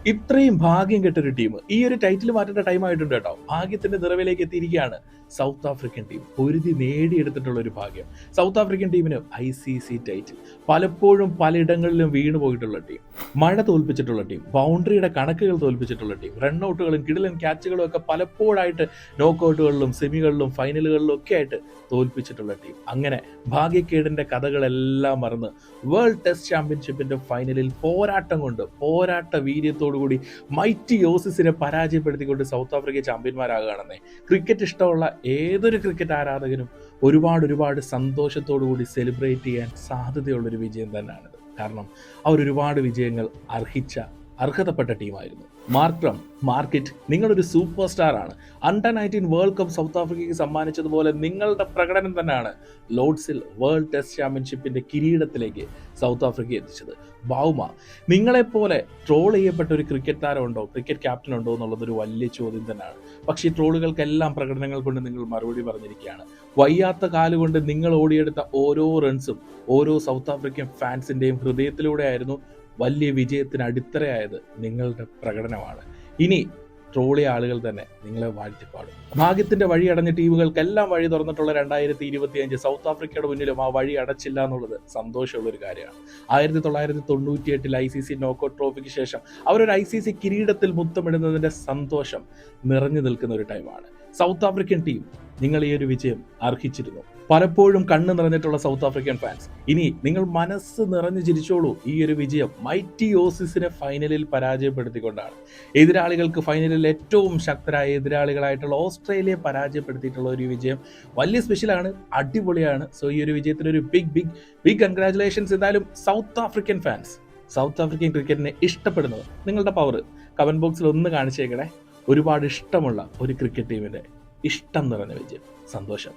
ഇത്രയും ഭാഗ്യം കെട്ടൊരു ടീം ഈ ഒരു ടൈറ്റിൽ മാറ്റേണ്ട ടൈം ആയിട്ടുണ്ട് കേട്ടോ. ഭാഗ്യത്തിന്റെ നിറവിലേക്ക് എത്തിയിരിക്കുകയാണ് സൗത്ത് ആഫ്രിക്കൻ ടീം. പൊരുതി നേടിയെടുത്തിട്ടുള്ള ഒരു ഭാഗ്യം. സൗത്ത് ആഫ്രിക്കൻ ടീമിന് ICC ടൈറ്റിൽ, പലപ്പോഴും പലയിടങ്ങളിലും വീണു പോയിട്ടുള്ള ടീം, മഴ തോൽപ്പിച്ചിട്ടുള്ള ടീം, ബൗണ്ടറിയുടെ കണക്കുകൾ തോൽപ്പിച്ചിട്ടുള്ള ടീം, റൺഔട്ടുകളും കിടിലൻ ക്യാച്ചുകളും ഒക്കെ പലപ്പോഴായിട്ട് നോക്കൗട്ടുകളിലും സെമികളിലും ഫൈനലുകളിലും ഒക്കെ ആയിട്ട് തോൽപ്പിച്ചിട്ടുള്ള ടീം. അങ്ങനെ ഭാഗ്യക്കേടിന്റെ കഥകളെല്ലാം മറന്ന് വേൾഡ് ടെസ്റ്റ് ചാമ്പ്യൻഷിപ്പിന്റെ ഫൈനലിൽ പോരാട്ട വീര്യത്തോടുകൂടി മൈറ്റി ഓസിസിനെ പരാജയപ്പെടുത്തിക്കൊണ്ട് സൗത്ത് ആഫ്രിക്ക ചാമ്പ്യന്മാരാകുകയാണെന്നേ. ക്രിക്കറ്റ് ഇഷ്ടമുള്ള ഏതൊരു ക്രിക്കറ്റ് ആരാധകനും ഒരുപാട് സന്തോഷത്തോടുകൂടി സെലിബ്രേറ്റ് ചെയ്യാൻ സാധ്യതയുള്ളൊരു വിജയം തന്നെയാണിത്. കാരണം അവർ ഒരുപാട് വിജയങ്ങൾ അർഹതപ്പെട്ട ടീമായിരുന്നു. മാർക്കറ്റ് നിങ്ങളൊരു സൂപ്പർ സ്റ്റാർ ആണ്. അണ്ടർ-19 വേൾഡ് കപ്പ് സൗത്ത് ആഫ്രിക്കയ്ക്ക് സമ്മാനിച്ചതുപോലെ നിങ്ങളുടെ പ്രകടനം തന്നെയാണ് ലോർഡ്സിൽ വേൾഡ് ടെസ്റ്റ് ചാമ്പ്യൻഷിപ്പിന്റെ കിരീടത്തിലേക്ക് സൗത്ത് ആഫ്രിക്ക എത്തിച്ചത്. ബൗമ, നിങ്ങളെപ്പോലെ ട്രോൾ ചെയ്യപ്പെട്ട ഒരു ക്രിക്കറ്റ് താരമുണ്ടോ, ക്രിക്കറ്റ് ക്യാപ്റ്റൻ ഉണ്ടോ എന്നുള്ളതൊരു വലിയ ചോദ്യം തന്നെയാണ്. പക്ഷേ ഈ ട്രോളുകൾക്കെല്ലാം പ്രകടനങ്ങൾ കൊണ്ട് നിങ്ങൾ മറുപടി പറഞ്ഞിരിക്കുകയാണ്. വയ്യാത്ത കാലുകൊണ്ട് നിങ്ങൾ ഓടിയെടുത്ത ഓരോ റൺസും ഓരോ സൗത്ത് ആഫ്രിക്കൻ ഫാൻസിന്റെയും ഹൃദയത്തിലൂടെ ആയിരുന്നു വലിയ വിജയത്തിന് അടിത്തറയായത് നിങ്ങളുടെ പ്രകടനമാണ്. ഇനി ട്രോളിയ ആളുകൾ തന്നെ നിങ്ങളെ വാഴ്ത്തിപ്പാടും. ഭാഗ്യത്തിന്റെ വഴി അടഞ്ഞ ടീമുകൾക്കെല്ലാം വഴി തുറന്നിട്ടുള്ള 2025 സൗത്ത് ആഫ്രിക്കയുടെ മുന്നിലും ആ വഴി അടച്ചില്ല എന്നുള്ളത് സന്തോഷമുള്ളൊരു കാര്യമാണ്. 1998 ICC നോക്കൌട്ട് ട്രോഫിക്ക് ശേഷം അവരൊരു ICC കിരീടത്തിൽ മുത്തമിടുന്നതിന്റെ സന്തോഷം നിറഞ്ഞു നിൽക്കുന്ന ഒരു ടൈമാണ്. സൗത്ത് ആഫ്രിക്കൻ ടീം, നിങ്ങൾ ഈ ഒരു വിജയം അർഹിച്ചിരുന്നു. പലപ്പോഴും കണ്ണ് നിറഞ്ഞിട്ടുള്ള സൗത്ത് ആഫ്രിക്കൻ ഫാൻസ്, ഇനി നിങ്ങൾ മനസ്സ് നിറഞ്ഞു ചിരിച്ചോളൂ. ഈ ഒരു വിജയം മൈറ്റി ഓസിസിനെ ഫൈനലിൽ പരാജയപ്പെടുത്തിക്കൊണ്ടാണ്. എതിരാളികൾക്ക് ഫൈനലിൽ ഏറ്റവും ശക്തരായ എതിരാളികളായിട്ടുള്ള ഓസ്ട്രേലിയയെ പരാജയപ്പെടുത്തിയിട്ടുള്ള ഒരു വിജയം വലിയ സ്പെഷ്യലാണ്, അടിപൊളിയാണ്. സോ ഈ ഒരു വിജയത്തിന് ഒരു ബിഗ് കൺഗ്രാറ്റുലേഷൻസ്. എന്തായാലും south African fans, south African ക്രിക്കറ്റിനെ ഇഷ്ടപ്പെടുന്നത് നിങ്ങളുടെ പവർ കമന്റ് ബോക്സിൽ ഒന്ന് കാണിച്ചേക്കണേ. ഒരുപാട് ഇഷ്ടമുള്ള ഒരു ക്രിക്കറ്റ് ടീമിന്റെ ഇഷ്ടം നിറഞ്ഞ വിജയം. സന്തോഷം.